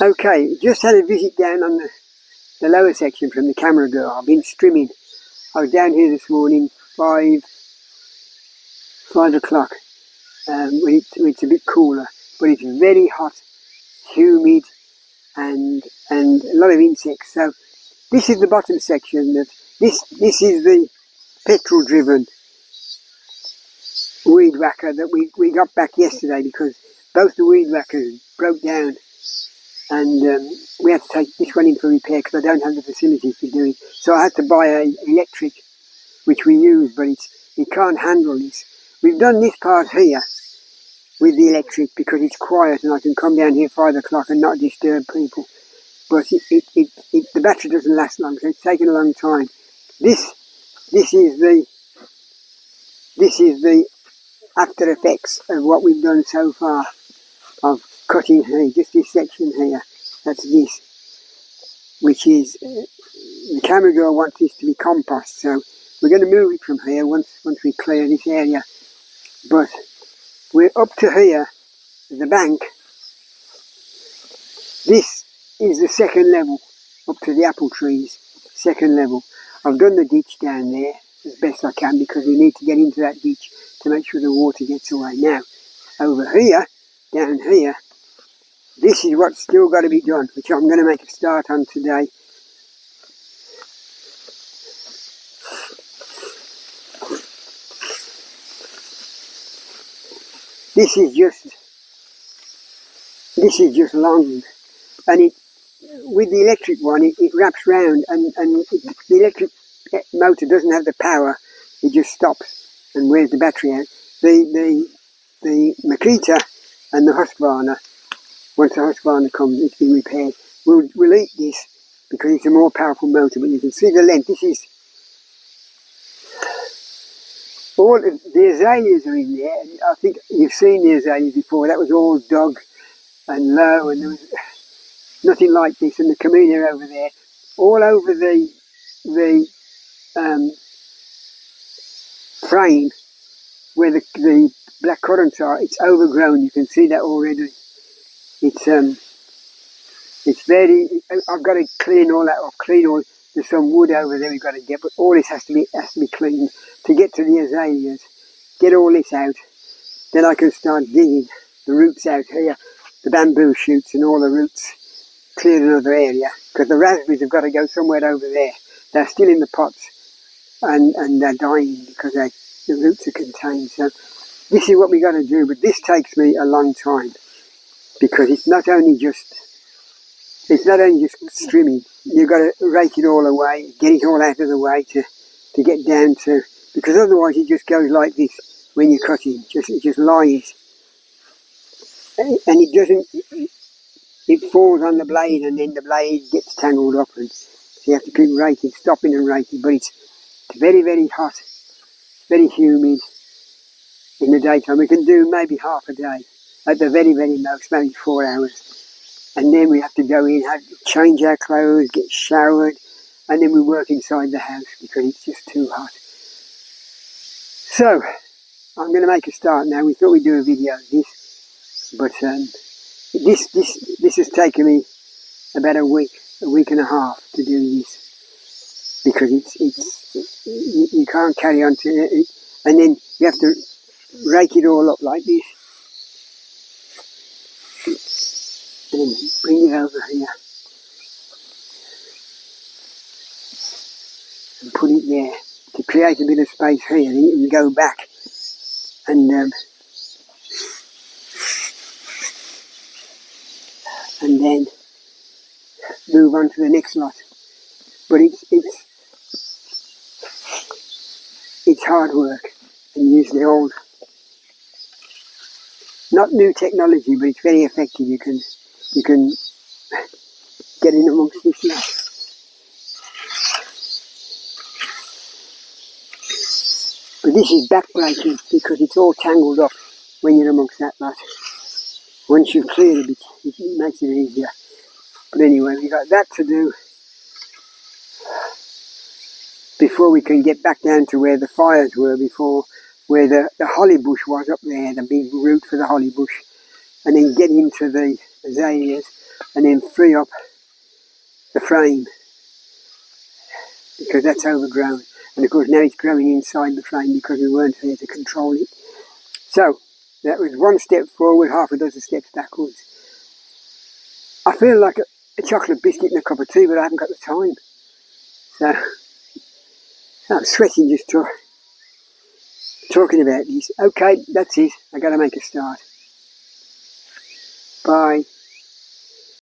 Okay, just had a visit down on the lower section from the camera girl. I've been streaming. I was down here this morning, 5 o'clock, when it's a bit cooler, but it's very hot, humid, and a lot of insects. So this is the bottom section. This is the petrol-driven weed whacker that we got back yesterday because both the weed whackers broke down. And we had to take this one in for repair because I don't have the facilities to do it. So I had to buy an electric, which we use, but it can't handle this. We've done this part here with the electric because it's quiet and I can come down here 5 o'clock and not disturb people. But the battery doesn't last long, so it's taken a long time. This is the after effects of what we've done so far of cutting here, just this section here. That's this, which is the camera girl wants this to be compost, so we're going to move it from here once we clear this area. But we're up to here, the bank. This is the second level, up to the apple trees, second level. I've done the ditch down there as best I can because we need to get into that ditch to make sure the water gets away. Now, over here, down here, this is what's still got to be done, which I'm going to make a start on today. This is just long, and with the electric one, it wraps round, and the electric motor doesn't have the power. It just stops and wears the battery out. The Makita and the Husqvarna, once the Husqvarna comes, it's been repaired. We'll eat this because it's a more powerful motor, but you can see the length. This is all the azaleas are in there. I think you've seen the azaleas before. That was all dug and low, and there was nothing like this. And the camellia over there, all over the frame where the black currants are, it's overgrown. You can see that already. It's very. I've got to clean all that off. There's some wood over there we've got to get, but all this has to be cleaned to get to the azaleas. Get all this out, then I can start digging the roots out here, the bamboo shoots and all the roots. Clear another area because the raspberries have got to go somewhere over there. They're still in the pots and they're dying because the roots are contained. So this is what we got to do, but this takes me a long time because it's not only just trimming. You've got to rake it all away, get it all out of the way to get down to, because otherwise it just goes like this when you're cutting. It just lies, and it falls on the blade, and then the blade gets tangled up, and so you have to keep raking, stopping and raking. But it's very, very hot, very humid in the daytime. We can do maybe half a day at the very, very most, maybe 4 hours. And then we have to go in, change our clothes, get showered, and then we work inside the house because it's just too hot. So, I'm going to make a start now. We thought we'd do a video of this, but this has taken me about a week and a half to do this because you can't carry on to it, and then you have to rake it all up like this. And bring it over here and put it there to create a bit of space here. Then you can go back and then move on to the next lot. But it's hard work and use the old, not new technology, but it's very effective. You can get in amongst this lot. But this is back-breaking because it's all tangled up when you're amongst that lot. Once you've cleared a bit, it makes it easier. But anyway, we've got that to do before we can get back down to where the fires were before, where the holly bush was up there, the big root for the holly bush, and then get into the azaleas and then free up the frame because that's overgrown. And of course now it's growing inside the frame because we weren't there to control it. So that was one step forward, half a dozen steps backwards. I feel like a chocolate biscuit and a cup of tea, but I haven't got the time. So I'm sweating just talking about this. Okay, that's it. I got to make a start. Bye.